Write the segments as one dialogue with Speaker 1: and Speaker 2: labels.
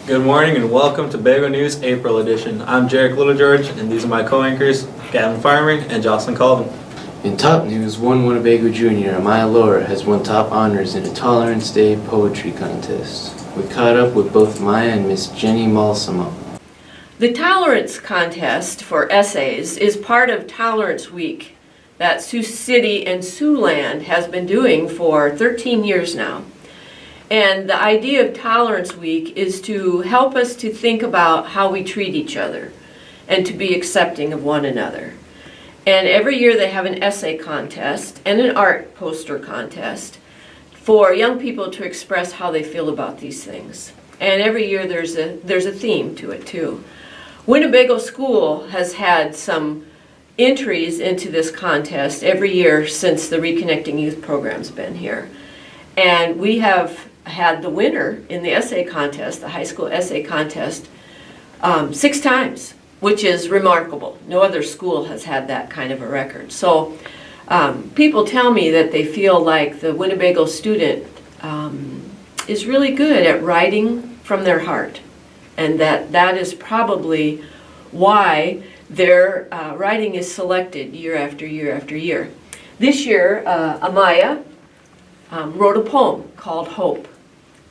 Speaker 1: Good morning and welcome to Bago News April edition. I'm Jarek Littlegeorge and these are my co-anchors, Gavin Farmer and Jocelyn Colvin.
Speaker 2: In top news, one Winnebago junior, Amaya Laura, has won top honors in a Tolerance Day poetry contest. We caught up with both Maya and Miss Jenny Malsamo.
Speaker 3: The Tolerance Contest for essays is part of Tolerance Week that Sioux City and Siouxland has been doing for 13 years now. And the idea of Tolerance Week is to help us to think about how we treat each other and to be accepting of one another. And every year they have an essay contest and an art poster contest for young people to express how they feel about these things. And every year there's a theme to it too. Winnebago School has had some entries into this contest every year since the Reconnecting Youth program's been here. And we have had the winner in the essay contest, the high school essay contest, 6 times, which is remarkable. No other school has had that kind of a record. So people tell me that they feel like the Winnebago student is really good at writing from their heart, and that is probably why their writing is selected year after year after year. This year, Amaya wrote a poem called Hope,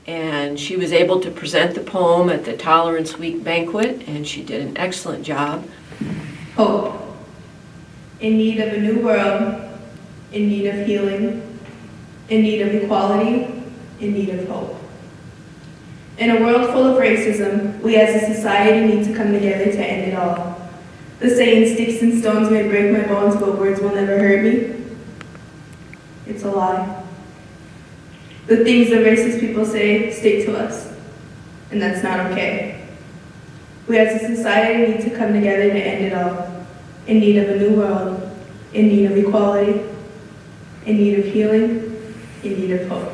Speaker 3: and she was able to present the poem at the Tolerance Week banquet, and she did an excellent job.
Speaker 4: Hope. In need of a new world, in need of healing, in need of equality, in need of hope. In a world full of racism, we as a society need to come together to end it all. The saying, sticks and stones may break my bones, but words will never hurt me. It's a lie. The things that racist people say stick to us, and that's not okay. We as a society need to come together to end it all, in need of a new world, in need of equality, in need of healing, in need of hope.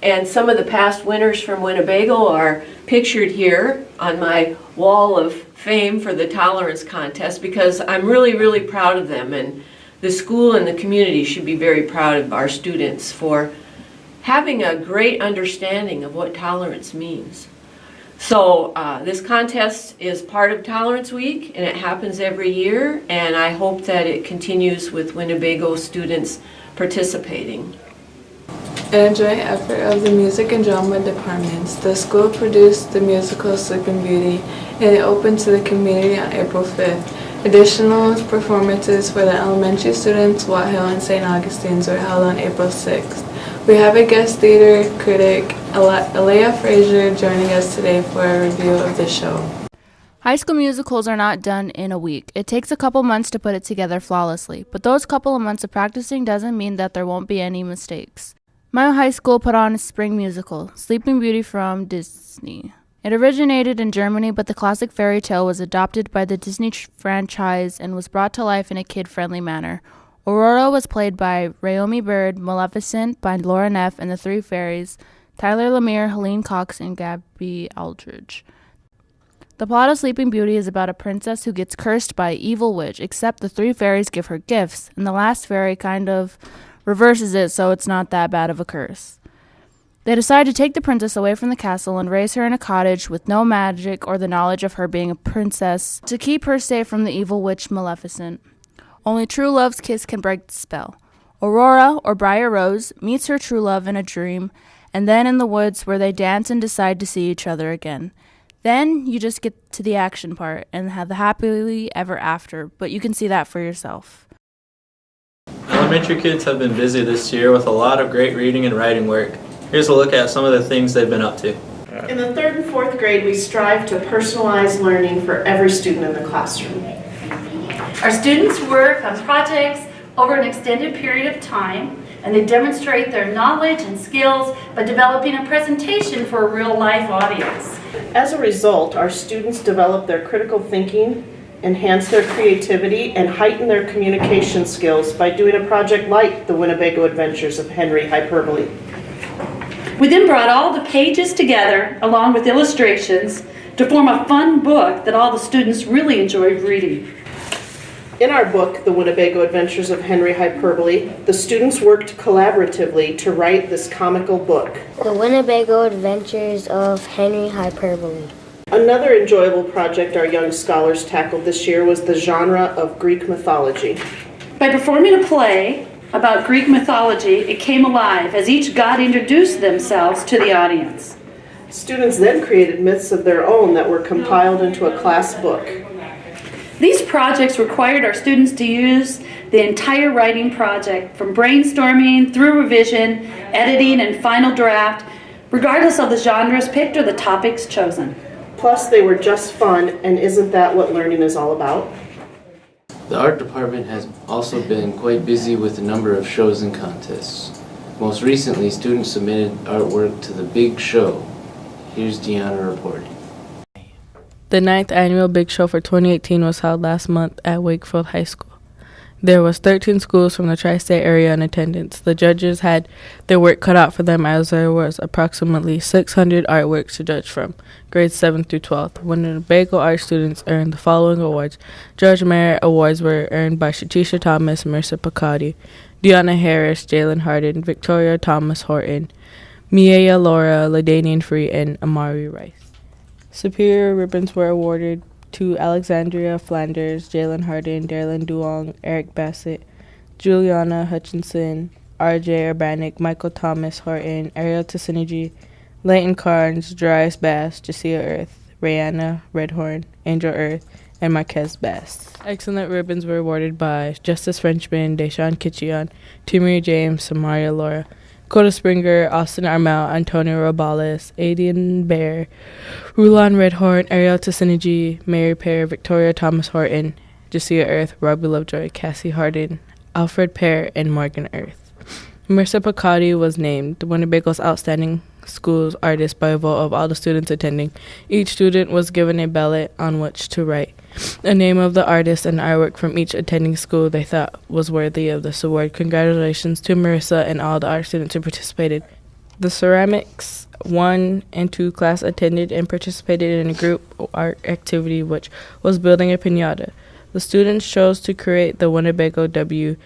Speaker 3: And some of the past winners from Winnebago are pictured here on my wall of fame for the Tolerance Contest, because I'm really, really proud of them, and the school and the community should be very proud of our students for having a great understanding of what tolerance means. So this contest is part of Tolerance Week, and it happens every year, and I hope that it continues with Winnebago students participating.
Speaker 5: In a joint effort of the music and drama departments, the school produced the musical Sleeping Beauty, and it opened to the community on April 5th. Additional performances for the elementary students, Watt Hill and St. Augustine's, were held on April 6th. We have a guest theater critic, Alea Frazier, joining us today for a review of the show.
Speaker 6: High school musicals are not done in a week. It takes a couple months to put it together flawlessly, but those couple of months of practicing doesn't mean that there won't be any mistakes. My high school put on a spring musical, Sleeping Beauty from Disney. It originated in Germany, but the classic fairy tale was adopted by the Disney franchise and was brought to life in a kid-friendly manner. Aurora was played by Raomi Bird, Maleficent by Laura Neff and the Three Fairies, Tyler Lemire, Helene Cox, and Gabby Aldridge. The plot of Sleeping Beauty is about a princess who gets cursed by an evil witch, except the three fairies give her gifts, and the last fairy kind of reverses it so it's not that bad of a curse. They decide to take the princess away from the castle and raise her in a cottage with no magic or the knowledge of her being a princess to keep her safe from the evil witch Maleficent. Only true love's kiss can break the spell. Aurora, or Briar Rose, meets her true love in a dream, and then in the woods where they dance and decide to see each other again. Then you just get to the action part and have the happily ever after, but you can see that for yourself.
Speaker 1: Elementary kids have been busy this year with a lot of great reading and writing work. Here's a look at some of the things they've been up to.
Speaker 7: In the 3rd and 4th grade, we strive to personalize learning for every student in the classroom.
Speaker 8: Our students work on projects over an extended period of time, and they demonstrate their knowledge and skills by developing a presentation for a real-life audience.
Speaker 7: As a result, our students develop their critical thinking, enhance their creativity, and heighten their communication skills by doing a project like the Winnebago Adventures of Henry Hyperbole.
Speaker 8: We then brought all the pages together, along with illustrations, to form a fun book that all the students really enjoyed reading.
Speaker 7: In our book, The Winnebago Adventures of Henry Hyperbole, the students worked collaboratively to write this comical book.
Speaker 9: The Winnebago Adventures of Henry Hyperbole.
Speaker 7: Another enjoyable project our young scholars tackled this year was the genre of Greek mythology.
Speaker 8: By performing a play about Greek mythology, it came alive as each god introduced themselves to the audience.
Speaker 7: Students then created myths of their own that were compiled into a class book.
Speaker 8: These projects required our students to use the entire writing project, from brainstorming through revision, editing, and final draft, regardless of the genres picked or the topics chosen.
Speaker 7: Plus, they were just fun, and isn't that what learning is all about?
Speaker 2: The art department has also been quite busy with a number of shows and contests. Most recently, students submitted artwork to the Big Show. Here's Deanna reporting.
Speaker 5: The 9th annual Big Show for 2018 was held last month at Wakefield High School. There was 13 schools from the tri-state area in attendance. The judges had their work cut out for them as there was approximately 600 artworks to judge from, grades 7th through 12th. Winnebago art students earned the following awards. Judge Merit Awards were earned by Shatisha Thomas, Marissa Picardi, Deanna Harris, Jalen Harden, Victoria Thomas Horton, Miea Laura, Ladanian Free, and Amari Rice. Superior ribbons were awarded to Alexandria Flanders, Jalen Harden, Darylyn Duong, Eric Bassett, Juliana Hutchinson, RJ Urbanic, Michael Thomas Horton, Ariel Tassinigi, Leighton Carnes, Darius Bass, Jasia Earth, Rayanna Redhorn, Angel Earth, and Marquez Bass. Excellent ribbons were awarded by Justice Frenchman, Deshaun Kitchion, Timmy James, Samaria Laura, Coda Springer, Austin Armel, Antonio Robales, Aidan Bear, Rulon Redhorn, Ariel Tassinigi, Mary Pear, Victoria Thomas Horton, Jasia Earth, Robbie Lovejoy, Cassie Harden, Alfred Pear, and Morgan Earth. Marissa Picardi was named Winnebago's Outstanding Schools Artist by a vote of all the students attending. Each student was given a ballot on which to write the name of the artist and artwork from each attending school they thought was worthy of this award. Congratulations to Marissa and all the art students who participated. The Ceramics 1 and 2 class attended and participated in a group art activity which was building a piñata. The students chose to create the Winnebago W.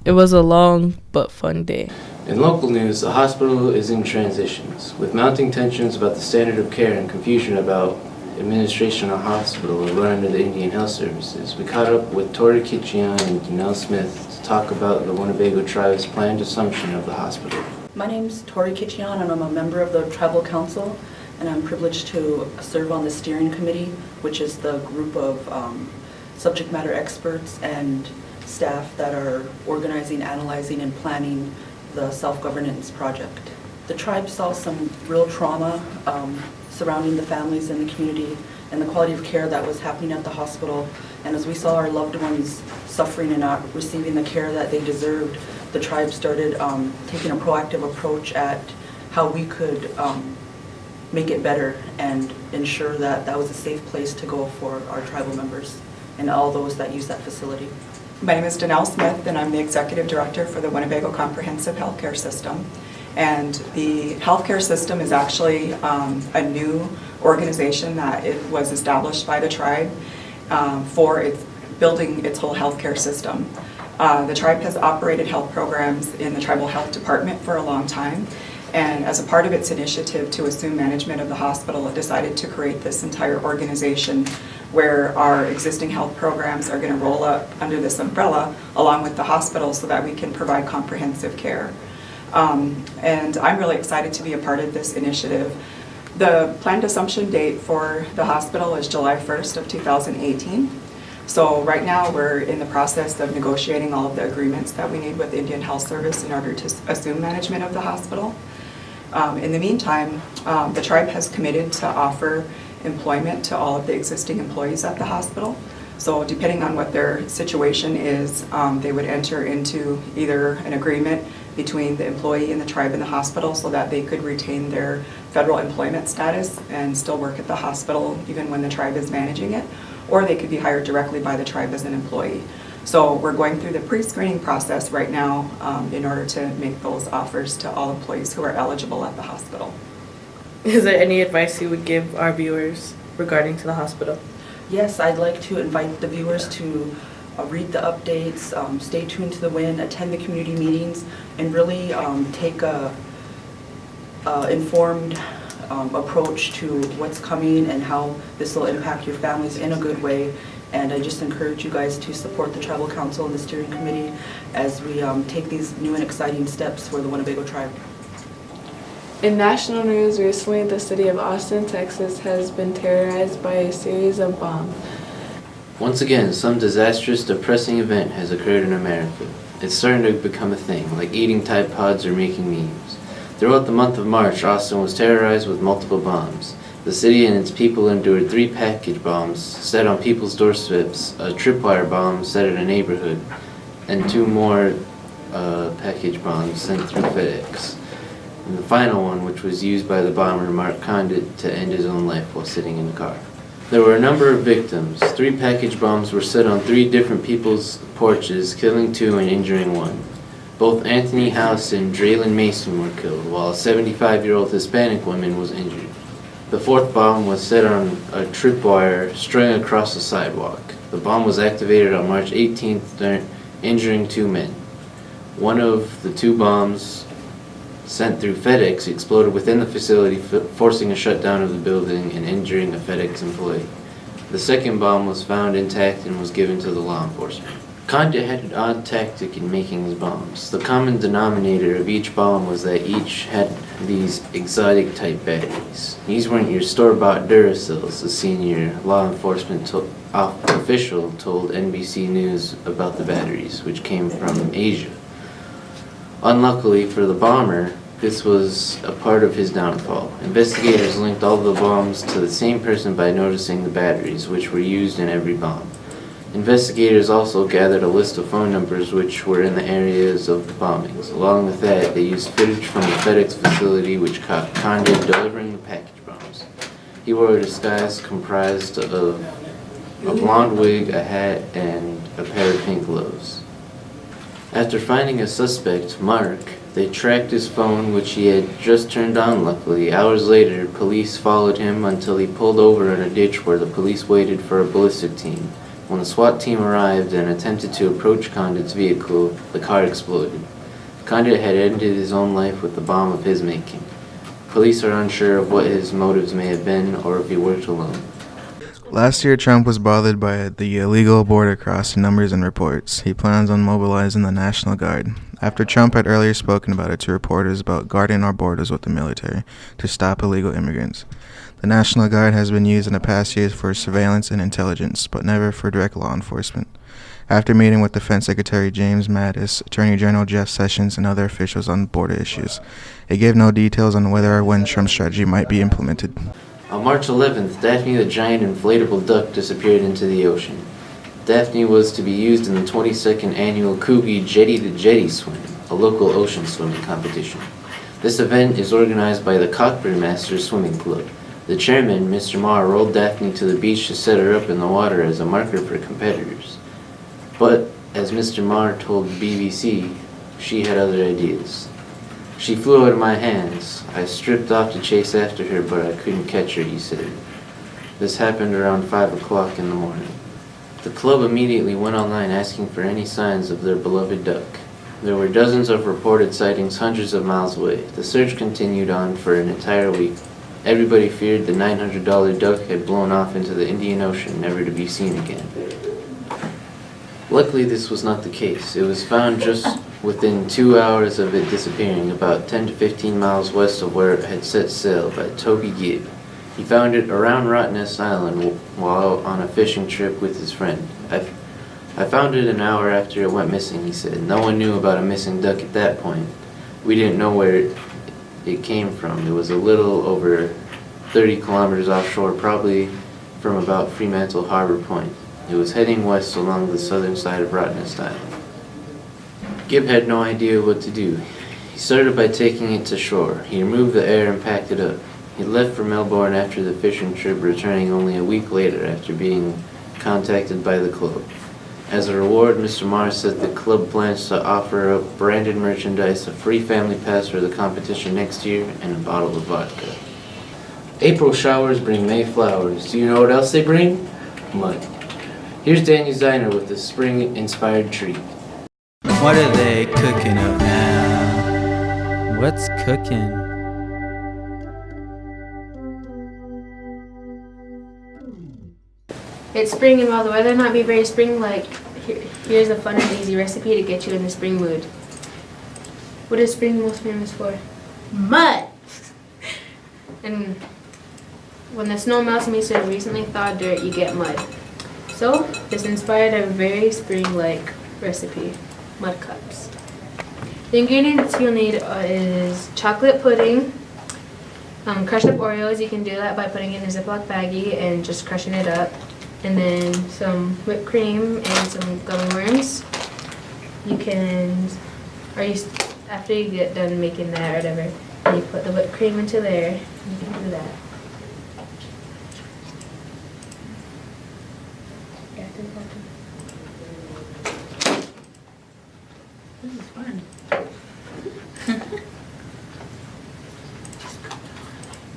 Speaker 5: It was a long but fun day.
Speaker 2: In local news, the hospital is in transitions. With mounting tensions about the standard of care and confusion about administration of hospital run under the Indian Health Services, we caught up with Tori Kitchian and Janelle Smith to talk about the Winnebago tribe's planned assumption of the hospital.
Speaker 10: My name's Tori Kitchian, and I'm a member of the Tribal Council, and I'm privileged to serve on the steering committee, which is the group of subject matter experts and staff that are organizing, analyzing, and planning the self-governance project. The tribe saw some real trauma surrounding the families in the community and the quality of care that was happening at the hospital. And as we saw our loved ones suffering and not receiving the care that they deserved, the tribe started taking a proactive approach at how we could make it better and ensure that that was a safe place to go for our tribal members and all those that use that facility.
Speaker 11: My name is Janelle Smith, and I'm the Executive Director for the Winnebago Comprehensive Healthcare System. And the healthcare system is actually a new organization that it was established by the tribe for building its whole healthcare system. The tribe has operated health programs in the Tribal Health Department for a long time, and as a part of its initiative to assume management of the hospital, it decided to create this entire organization where our existing health programs are going to roll up under this umbrella along with the hospital so that we can provide comprehensive care. And I'm really excited to be a part of this initiative. The planned assumption date for the hospital is July 1st of 2018. So right now we're in the process of negotiating all of the agreements that we need with the Indian Health Service in order to assume management of the hospital. In the meantime, the tribe has committed to offer employment to all of the existing employees at the hospital. So depending on what their situation is, they would enter into either an agreement between the employee and the tribe and the hospital so that they could retain their federal employment status and still work at the hospital even when the tribe is managing it, or they could be hired directly by the tribe as an employee. So we're going through the pre-screening process right now in order to make those offers to all employees who are eligible at the hospital.
Speaker 5: Is there any advice you would give our viewers regarding to the hospital?
Speaker 10: Yes, I'd like to invite the viewers to read the updates, stay tuned to the Win, attend the community meetings, and really take a informed approach to what's coming and how this will impact your families in a good way. And I just encourage you guys to support the Tribal Council and the Steering Committee as we take these new and exciting steps for the Winnebago tribe.
Speaker 5: In national news recently, the city of Austin, Texas has been terrorized by a series of bombs.
Speaker 2: Once again, some disastrous, depressing event has occurred in America. It's starting to become a thing, like eating Tide Pods or making memes. Throughout the month of March, Austin was terrorized with multiple bombs. The city and its people endured 3 package bombs set on people's doorsteps, a tripwire bomb set in a neighborhood, and 2 more package bombs sent through FedEx. And the final one, which was used by the bomber Mark Condit to end his own life while sitting in a car. There were a number of victims. 3 package bombs were set on 3 different people's porches, killing 2 and injuring 1. Both Anthony House and Draylen Mason were killed, while a 75-year-old Hispanic woman was injured. The 4th bomb was set on a tripwire strung across the sidewalk. The bomb was activated on March 18th, injuring 2 men. One of the 2 bombs sent through FedEx exploded within the facility, forcing a shutdown of the building and injuring a FedEx employee. The 2nd bomb was found intact and was given to the law enforcement. Condit had an odd tactic in making his bombs. The common denominator of each bomb was that each had these exotic type batteries. These weren't your store-bought Duracells, a senior law enforcement official told NBC News about the batteries, which came from Asia. Unluckily for the bomber, this was a part of his downfall. Investigators linked all the bombs to the same person by noticing the batteries, which were used in every bomb. Investigators also gathered a list of phone numbers which were in the areas of the bombings. Along with that, they used footage from the FedEx facility which caught Condit delivering the package bombs. He wore a disguise comprised of a blonde wig, a hat, and a pair of pink gloves. After finding a suspect, Mark, they tracked his phone, which he had just turned on luckily. Hours later, police followed him until he pulled over in a ditch where the police waited for a ballistic team. When the SWAT team arrived and attempted to approach Condit's vehicle, the car exploded. Condit had ended his own life with a bomb of his making. Police are unsure of what his motives may have been or if he worked alone.
Speaker 12: Last year, Trump was bothered by the illegal border crossing numbers and reports. He plans on mobilizing the National Guard. After Trump had earlier spoken about it to reporters about guarding our borders with the military to stop illegal immigrants. The National Guard has been used in the past years for surveillance and intelligence, but never for direct law enforcement. After meeting with Defense Secretary James Mattis, Attorney General Jeff Sessions, and other officials on border issues, it gave no details on whether or when Trump's strategy might be implemented.
Speaker 2: On March 11th, Daphne the giant inflatable duck disappeared into the ocean. Daphne was to be used in the 22nd annual Coogee Jetty to Jetty swim, a local ocean swimming competition. This event is organized by the Cockburn Masters Swimming Club. The chairman, Mr. Marr, rolled Daphne to the beach to set her up in the water as a marker for competitors. But, as Mr. Marr told BBC, she had other ideas. She flew out of my hands. I stripped off to chase after her, but I couldn't catch her, he said. This happened around 5 o'clock in the morning. The club immediately went online asking for any signs of their beloved duck. There were dozens of reported sightings hundreds of miles away. The search continued on for an entire week. Everybody feared the $900 duck had blown off into the Indian Ocean, never to be seen again. Luckily, this was not the case. It was found just within 2 hours of it disappearing, about 10 to 15 miles west of where it had set sail, by Toby Gibb. He found it around Rottnest Island while on a fishing trip with his friend. I found it an hour after it went missing, he said. No one knew about a missing duck at that point. We didn't know where it came from. It was a little over 30 kilometers offshore, probably from about Fremantle Harbor Point. It was heading west along the southern side of Rottnest Island. Gibb had no idea what to do. He started by taking it to shore. He removed the air and packed it up. He left for Melbourne after the fishing trip, returning only a week later after being contacted by the club. As a reward, Mr. Mars said the club plans to offer up branded merchandise, a free family pass for the competition next year, and a bottle of vodka. April showers bring May flowers. Do you know what else they bring? Mud. Here's Daniel Ziner with the spring-inspired treat.
Speaker 13: What are they cooking up now? What's cooking?
Speaker 14: It's spring, and while the weather not be very spring-like, here's a fun and easy recipe to get you in the spring mood. What is spring most famous for? Mud! And when the snow melts and meets the recently thawed dirt, you get mud. So, this inspired a very spring-like recipe, mud cups. The ingredients you'll need is chocolate pudding, crushed up Oreos. You can do that by putting it in a Ziploc baggie and just crushing it up. And then some whipped cream and some gummy worms. You can, after you get done making that or whatever, you put the whipped cream into there. You can do that.
Speaker 15: This is fun.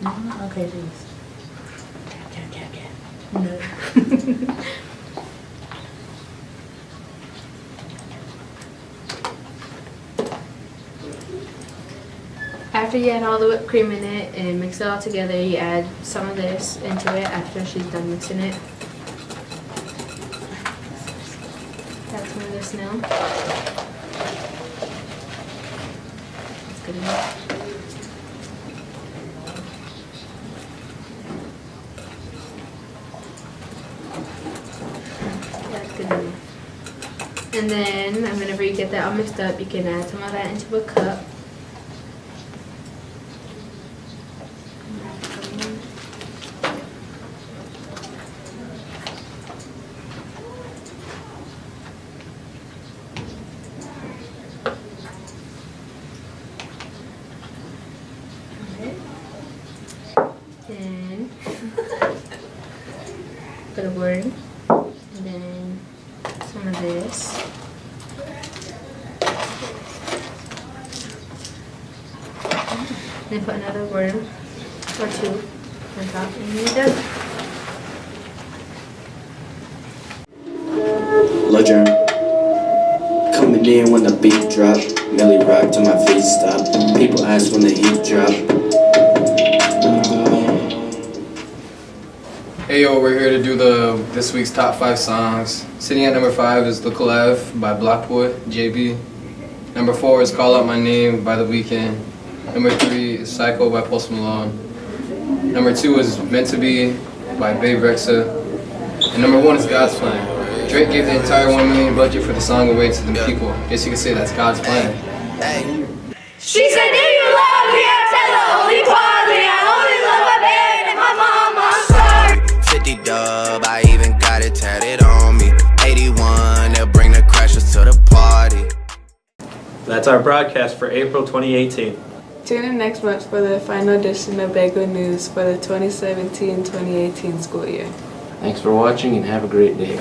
Speaker 15: No, okay, please. No.
Speaker 14: After you add all the whipped cream in it and mix it all together, you add some of this into it after she's done mixing it. Add some of this now. That's good enough. That's good enough. And then, whenever you get that all mixed up, you can add some of that into a cup. Then put a word, and then some of this. Then put another worm or two on top, and you're done.
Speaker 16: Ledger. Coming in when the beat drop. Millie rock till my feet stop. People ask when the heat drop.
Speaker 17: Hey yo, we're here to do this week's top 5 songs. Sitting at number 5 is Look Alive by Blockboy, JB. Number 4 is Call Out My Name by The Weeknd. Number 3 is Psycho by Post Malone. Number 2 is Meant to Be by Babe Rexha. And number 1 is God's Plan. Drake gave the entire $1 million budget for the song away to the people. Guess you could say that's God's plan.
Speaker 15: She said, do you love me? I tell her only partly. I only love my bed and my mama. I'm sorry.
Speaker 18: 50 dub, I even got it tatted on me. 81, they'll bring the crashers to the party.
Speaker 1: That's our broadcast for April 2018.
Speaker 5: Tune in next month for the final edition of Bago News for the 2017-2018 school year.
Speaker 2: Thanks for watching and have a great day.